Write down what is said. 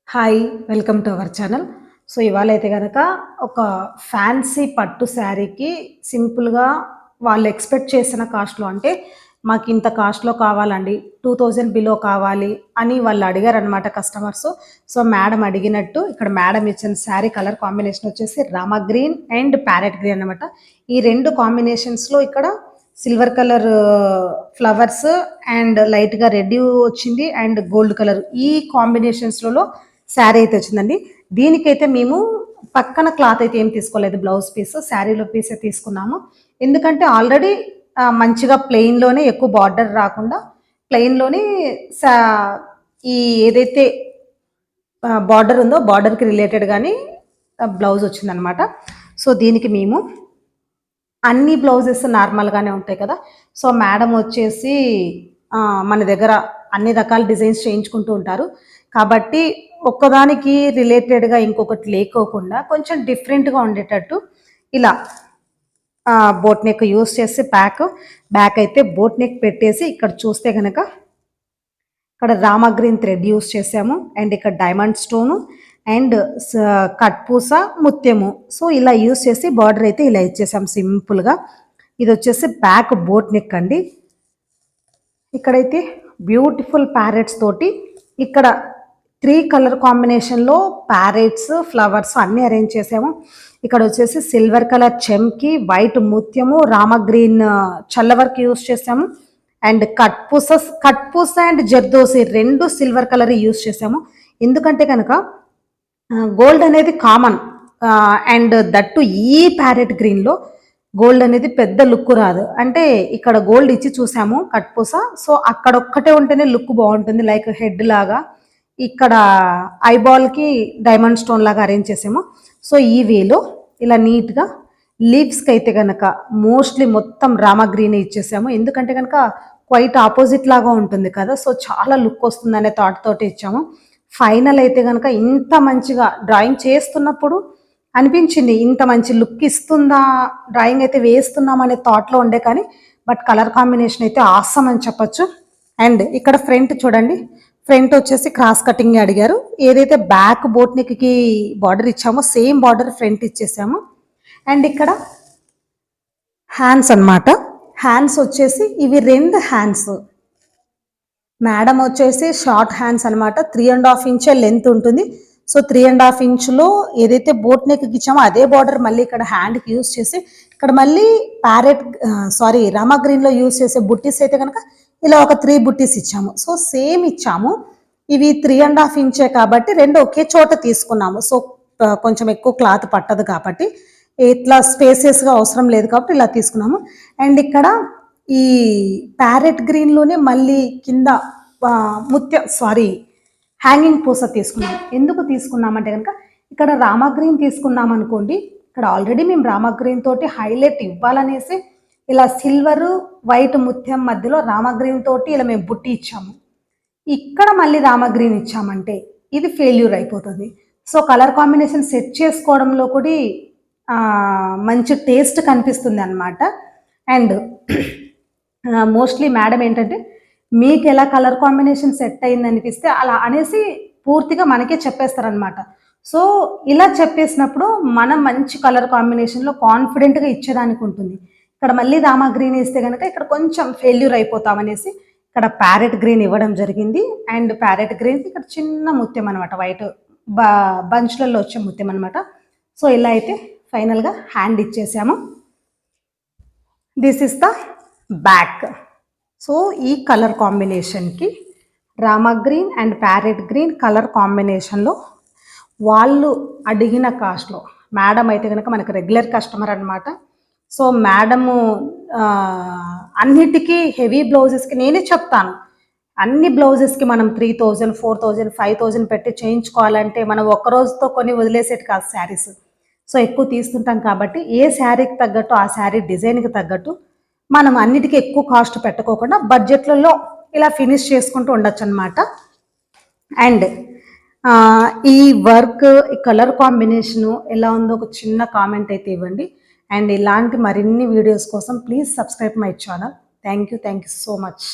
Hi! Welcome to our channel. So, ఇవాళైతే గనక ఒక ఫ్యాన్సీ పట్టు శారీకి సింపుల్‌గా వాళ్ళు ఎక్స్‌పెక్ట్ చేసిన కాస్ట్‌లో అంటే, మాకింత కాస్ట్‌లో కావాలండి, 2000 బిలో కావాలి అని వాళ్ళు అడిగారనమాట కస్టమర్సు. సో, మేడం అడిగినట్టు ఇక్కడ మేడం ఇచ్చిన శారీ కలర్ కాంబినేషన్ వచ్చేసి Rama green and parrot green అనమాట. ఈ 2 కాంబినేషన్స్‌లో ఇక్కడ సిల్వర్ కలర్ ఫ్లవర్స్ అండ్ లైట్‌గా రెడ్ వచ్చింది అండ్ గోల్డ్ కలర్ ఈ కాంబినేషన్స్‌లలో శారీ అయితే వచ్చిందండి. దీనికైతే మేము పక్కన క్లాత్ అయితే ఏం తీసుకోలేదు, బ్లౌజ్ పీస్ శారీలో పీసే తీసుకున్నాము. ఎందుకంటే ఆల్రెడీ మంచిగా ప్లెయిన్‌లోనే ఎక్కువ బార్డర్ రాకుండా ప్లెయిన్‌లోనే సా ఈ ఏదైతే బార్డర్ ఉందో బార్డర్‌కి రిలేటెడ్ గాని బ్లౌజ్ వచ్చిందనమాట. సో, దీనికి మేము అన్ని బ్లౌజెస్ నార్మల్‌గానే ఉంటాయి కదా! సో, మేడం వచ్చేసి మన దగ్గర అన్ని రకాల డిజైన్స్ చేయించుకుంటూ ఉంటారు. కాబట్టి ఒక్కదానికి రిలేటెడ్‌గా ఇంకొకటి లేకోకుండా కొంచెం డిఫరెంట్‌గా ఉండేటట్టు ఇలా బోట్ నెక్ యూజ్ చేసి బ్యాక్ అయితే బోట్ నెక్ పెట్టేసి ఇక్కడ చూస్తే గనక ఇక్కడ రామా గ్రీన్ థ్రెడ్ యూజ్ చేసాము అండ్ ఇక్కడ డైమండ్ స్టోను అండ్ కట్ పూస ముత్యము. సో, ఇలా యూజ్ చేసి బార్డర్ అయితే ఇలా ఇచ్చేసాము సింపుల్‌గా. ఇది వచ్చేసి బ్యాక్ బోట్ నెక్ అండి. ఇక్కడైతే బ్యూటిఫుల్ ప్యారెట్స్ తోటి ఇక్కడ 3 కలర్ కాంబినేషన్‌లో ప్యారెట్స్, ఫ్లవర్స్ అన్నీ అరేంజ్ చేసాము. ఇక్కడ వచ్చేసి సిల్వర్ కలర్ చెమ్కి, వైట్ ముత్యము, రామా గ్రీన్ చల్ల వర్క్ యూజ్ చేసాము అండ్ కట్ పూస and zardozi 2 silver colour use చేసాము. ఎందుకంటే కనుక గోల్డ్ అనేది కామన్ అండ్ దట్టు ఈ ప్యారెట్ గ్రీన్‌లో గోల్డ్ అనేది పెద్ద లుక్ రాదు. అంటే ఇక్కడ గోల్డ్ ఇచ్చి చూసాము కట్ పూస. సో, అక్కడ ఒక్కటే ఉంటేనే లుక్ బాగుంటుంది. లైక్ హెడ్ లాగా ఇక్కడ ఐబాల్‌కి డైమండ్ స్టోన్ లాగా అరేంజ్ చేసాము. సో, ఈ వేలో ఇలా నీట్‌గా లీవ్స్‌కి అయితే గనక మోస్ట్లీ మొత్తం రామా గ్రీనే ఇచ్చేసాము. ఎందుకంటే కనుక క్వైట్ ఆపోజిట్ లాగా ఉంటుంది కదా! సో, చాలా లుక్ వస్తుందనే థాట్ తోటి ఇచ్చాము. ఫైనల్ అయితే గనక ఇంత మంచిగా డ్రాయింగ్ చేస్తున్నప్పుడు అనిపించింది, ఇంత మంచి లుక్ ఇస్తుందా డ్రాయింగ్ అయితే వేస్తున్నాం అనే థాట్లో ఉండే కానీ బట్ కలర్ కాంబినేషన్ అయితే ఆసమ్ అని చెప్పొచ్చు. అండ్ ఇక్కడ ఫ్రంట్ చూడండి, ఫ్రంట్ వచ్చేసి క్రాస్ కటింగ్ అడిగారు. ఏదైతే బ్యాక్ బోట్ నెక్కి బార్డర్ ఇచ్చామో సేమ్ బార్డర్ ఫ్రంట్ ఇచ్చేసాము. అండ్ ఇక్కడ హ్యాండ్స్ అనమాట. హ్యాండ్స్ వచ్చేసి ఇవి 2 హ్యాండ్స్. మేడం వచ్చేసి షార్ట్ హ్యాండ్స్ అనమాట. 3.5 ఇంచ్ లెంత్ ఉంటుంది. సో, 3.5 ఇంచులో ఏదైతే బోట్ నెక్కి ఇచ్చామో అదే బార్డర్ మళ్ళీ ఇక్కడ హ్యాండ్కి యూజ్ చేసి ఇక్కడ మళ్ళీ రామా గ్రీన్లో యూజ్ చేసే బుట్టీస్ అయితే కనుక ఇలా ఒక 3 బుట్టీస్ ఇచ్చాము. సో, సేమ్ ఇచ్చాము. ఇవి 3.5 ఇంచే కాబట్టి 2 ఒకే చోట తీసుకున్నాము. సో, కొంచెం ఎక్కువ క్లాత్ పట్టదు కాబట్టి ఇట్లా స్పేసెస్గా అవసరం లేదు కాబట్టి ఇలా తీసుకున్నాము. అండ్ ఇక్కడ ఈ ప్యారెట్ గ్రీన్లోనే మళ్ళీ కింద హ్యాంగింగ్ పూస తీసుకున్నాం. ఎందుకు తీసుకున్నామంటే కనుక ఇక్కడ రామా గ్రీన్ తీసుకున్నాం అనుకోండి, ఇక్కడ ఆల్రెడీ మేము రామా గ్రీన్ తోటి హైలైట్ ఇవ్వాలనేసి ఇలా సిల్వరు వైట్ ముత్యం మధ్యలో రామా గ్రీన్ తోటి ఇలా మేము బుట్టి ఇచ్చాము. ఇక్కడ మళ్ళీ రామా గ్రీన్ ఇచ్చామంటే ఇది ఫెయిల్యూర్ అయిపోతుంది. సో, కలర్ కాంబినేషన్ సెట్ చేసుకోవడంలో కూడా మంచి టేస్ట్ కనిపిస్తుంది అనమాట. అండ్ మోస్ట్లీ మేడం ఏంటంటే మీకు ఎలా కలర్ కాంబినేషన్ సెట్ అయింది అనిపిస్తే అలా అనేసి పూర్తిగా మనకే చెప్పేస్తారనమాట. సో, ఇలా చెప్పేసినప్పుడు మనం మంచి కలర్ కాంబినేషన్లో కాన్ఫిడెంట్గా ఇచ్చేదానికి ఉంటుంది. ఇక్కడ మళ్ళీ రామా గ్రీన్ ఇస్తే కనుక ఇక్కడ కొంచెం ఫెయిల్యూర్ అయిపోతామనేసి ఇక్కడ ప్యారెట్ గ్రీన్ ఇవ్వడం జరిగింది. అండ్ ప్యారెట్ గ్రీన్కి ఇక్కడ చిన్న ముత్యం అనమాట, వైట్ బంచ్లలో వచ్చే ముత్యం అనమాట. సో, ఇలా అయితే ఫైనల్గా హ్యాండ్ ఇచ్చేసాము. This is the back. So, ఈ కలర్ కాంబినేషన్కి Rama green and parrot green colour కాంబినేషన్లో వాళ్ళు అడిగిన కాస్ట్లో మేడం అయితే కనుక మనకు రెగ్యులర్ కస్టమర్ అనమాట. సో, మేడము అన్నిటికీ హెవీ బ్లౌజెస్కి నేనే చెప్తాను, అన్ని బ్లౌజెస్కి మనం 3000, 4000, 5000 పెట్టి చేయించుకోవాలంటే మనం ఒక్కరోజుతో కొని వదిలేసేటి కాదు శారీస్. సో, ఎక్కువ తీస్తుంటాం కాబట్టి ఏ శారీకి తగ్గట్టు ఆ శారీ డిజైన్కి తగ్గట్టు మనం అన్నిటికీ ఎక్కువ కాస్ట్ పెట్టుకోకుండా బడ్జెట్లలో ఇలా ఫినిష్ చేసుకుంటూ ఉండొచ్చు అనమాట. అండ్ ఈ వర్క్, ఈ కలర్ కాంబినేషను ఎలా ఉందో ఒక చిన్న కామెంట్ అయితే ఇవ్వండి. అండ్ ఇలాంటి మరిన్ని వీడియోస్ కోసం please subscribe my channel. Thank you so much.